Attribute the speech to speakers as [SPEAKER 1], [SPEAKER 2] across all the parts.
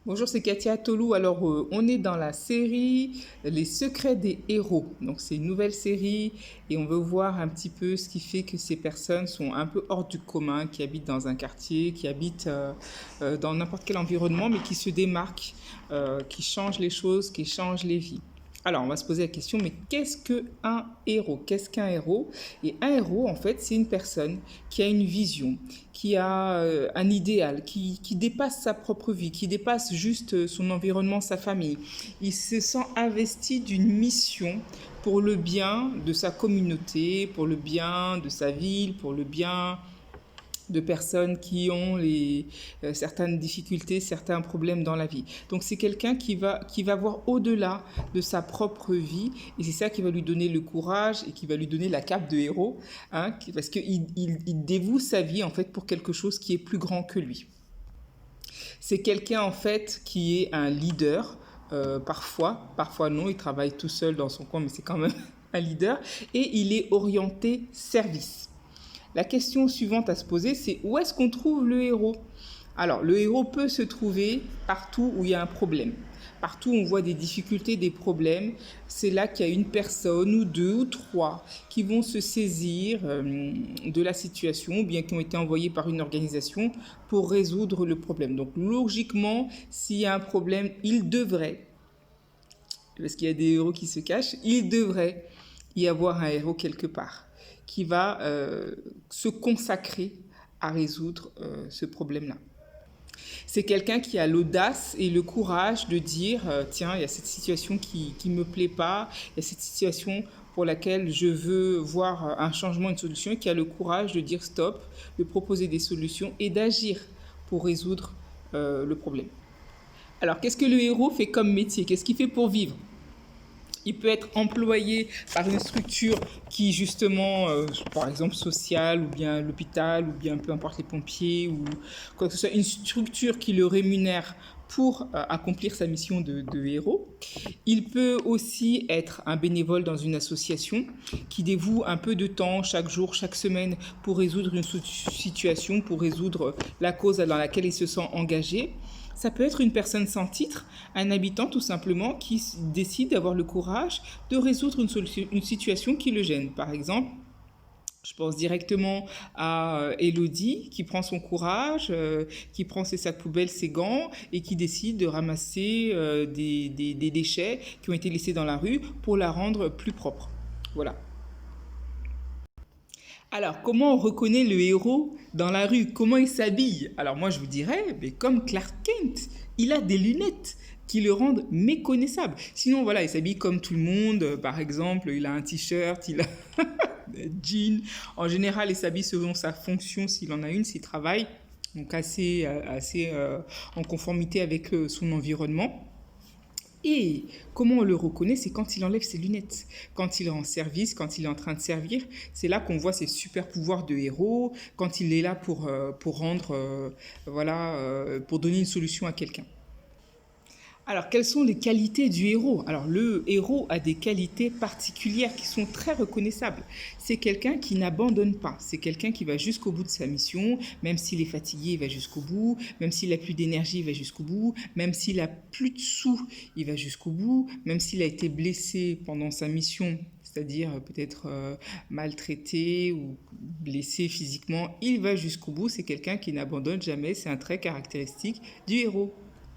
[SPEAKER 1] Bonjour, c'est Katia Tolou. Alors, on est dans la série Les secrets des héros. Donc, c'est une nouvelle série et on veut voir un petit peu ce qui fait que ces personnes sont un peu hors du commun, qui habitent dans un quartier, qui habitent dans n'importe quel environnement, mais qui se démarquent, qui changent les choses, qui changent les vies. Alors, on va se poser la question, mais qu'est-ce qu'un héros? Qu'est-ce qu'un héros? Et un héros, en fait, c'est une personne qui a une vision, qui a un idéal, qui dépasse sa propre vie, qui dépasse juste son environnement, sa famille. Il se sent investi d'une mission pour le bien de sa communauté, pour le bien de sa ville, pour le bien de personnes qui ont certaines difficultés, certains problèmes dans la vie. Donc c'est quelqu'un qui va voir au-delà de sa propre vie et c'est ça qui va lui donner le courage et qui va lui donner la cape de héros, hein, parce qu'il dévoue sa vie en fait pour quelque chose qui est plus grand que lui. C'est quelqu'un en fait qui est un leader, parfois non, il travaille tout seul dans son coin, mais c'est quand même un leader, et il est orienté service. La question suivante à se poser, c'est où est-ce qu'on trouve le héros? Alors, le héros peut se trouver partout où il y a un problème. Partout où on voit des difficultés, des problèmes, c'est là qu'il y a une personne ou deux ou trois qui vont se saisir de la situation ou bien qui ont été envoyés par une organisation pour résoudre le problème. Donc, logiquement, s'il y a un problème, il devrait, parce qu'il y a des héros qui se cachent, il devrait y avoir un héros quelque part qui va se consacrer à résoudre ce problème-là. C'est quelqu'un qui a l'audace et le courage de dire tiens, il y a cette situation qui ne me plaît pas, il y a cette situation pour laquelle je veux voir un changement, une solution, et qui a le courage de dire stop, de proposer des solutions et d'agir pour résoudre le problème. Alors, qu'est-ce que le héros fait comme métier? Qu'est-ce qu'il fait pour vivre? Il peut être employé par une structure qui, justement, par exemple, sociale, ou bien l'hôpital, ou bien peu importe les pompiers, ou quoi que ce soit, une structure qui le rémunère pour accomplir sa mission de héros. Il peut aussi être un bénévole dans une association qui dévoue un peu de temps chaque jour, chaque semaine pour résoudre une situation, pour résoudre la cause dans laquelle il se sent engagé. Ça peut être une personne sans titre, un habitant tout simplement qui décide d'avoir le courage de résoudre une situation qui le gêne. Par exemple, je pense directement à Elodie qui prend son courage, qui prend ses sacs poubelles, ses gants et qui décide de ramasser des déchets qui ont été laissés dans la rue pour la rendre plus propre. Voilà. Alors, comment on reconnaît le héros dans la rue? Comment il s'habille? Alors moi, je vous dirais, mais comme Clark Kent, il a des lunettes qui le rendent méconnaissable. Sinon, voilà, il s'habille comme tout le monde. Par exemple, il a un t-shirt, il a un jean. En général, il s'habille selon sa fonction, s'il en a une, s'il travaille. Donc assez en conformité avec son environnement. Et comment on le reconnaît, c'est quand il enlève ses lunettes, quand il est en service, quand il est en train de servir. C'est là qu'on voit ses super pouvoirs de héros, quand il est là pour rendre, pour donner une solution à quelqu'un. Alors, quelles sont les qualités du héros? Alors, le héros a des qualités particulières qui sont très reconnaissables. C'est quelqu'un qui n'abandonne pas. C'est quelqu'un qui va jusqu'au bout de sa mission. Même s'il est fatigué, il va jusqu'au bout. Même s'il a plus d'énergie, il va jusqu'au bout. Même s'il a plus de sous, il va jusqu'au bout. Même s'il a été blessé pendant sa mission, c'est-à-dire peut-être maltraité ou blessé physiquement, il va jusqu'au bout. C'est quelqu'un qui n'abandonne jamais. C'est un trait caractéristique du héros.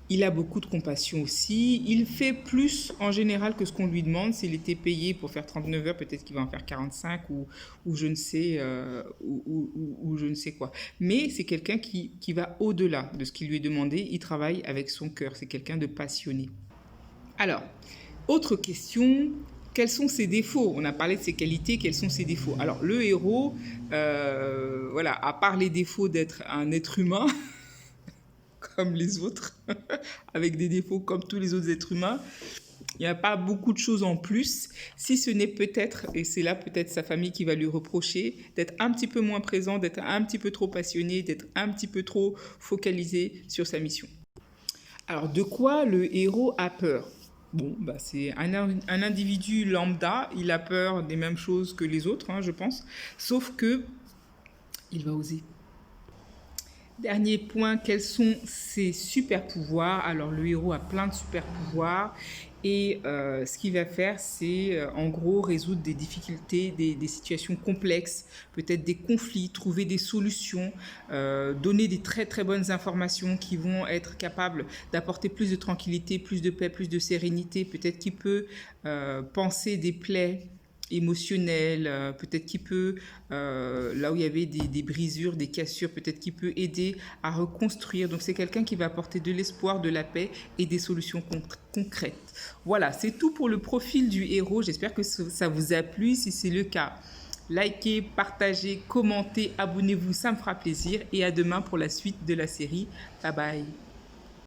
[SPEAKER 1] Il a beaucoup de compassion aussi. Il fait plus en général que ce qu'on lui demande. S'il était payé pour faire 39 heures, peut-être qu'il va en faire 45 ou je ne sais, ou je ne sais quoi. Mais c'est quelqu'un qui va au-delà de ce qui lui est demandé. Il travaille avec son cœur. C'est quelqu'un de passionné. Alors, autre question. Quels sont ses défauts? On a parlé de ses qualités, quels sont ses défauts? Alors, le héros, voilà, à part les défauts d'être un être humain, comme les autres, avec des défauts comme tous les autres êtres humains. Il n'y a pas beaucoup de choses en plus, si ce n'est peut-être, et c'est là peut-être sa famille qui va lui reprocher, d'être un petit peu moins présent, d'être un petit peu trop passionné, d'être un petit peu trop focalisé sur sa mission. Alors, de quoi le héros a peur? Bon, bah, c'est un individu lambda, il a peur des mêmes choses que les autres, hein, je pense, sauf que il va oser. Dernier point, quels sont ses super pouvoirs? Alors le héros a plein de super pouvoirs et ce qu'il va faire, c'est en gros résoudre des difficultés, des situations complexes, peut-être des conflits, trouver des solutions, donner des très très bonnes informations qui vont être capables d'apporter plus de tranquillité, plus de paix, plus de sérénité. Peut-être qu'il peut penser des plaies émotionnel, peut-être qu'il peut, là où il y avait des brisures, des cassures, peut-être qu'il peut aider à reconstruire. Donc c'est quelqu'un qui va apporter de l'espoir, de la paix et des solutions concrètes. Voilà, c'est tout pour le profil du héros. J'espère que ça vous a plu. Si c'est le cas, likez, partagez, commentez, abonnez-vous, ça me fera plaisir. Et à demain pour la suite de la série. Bye bye.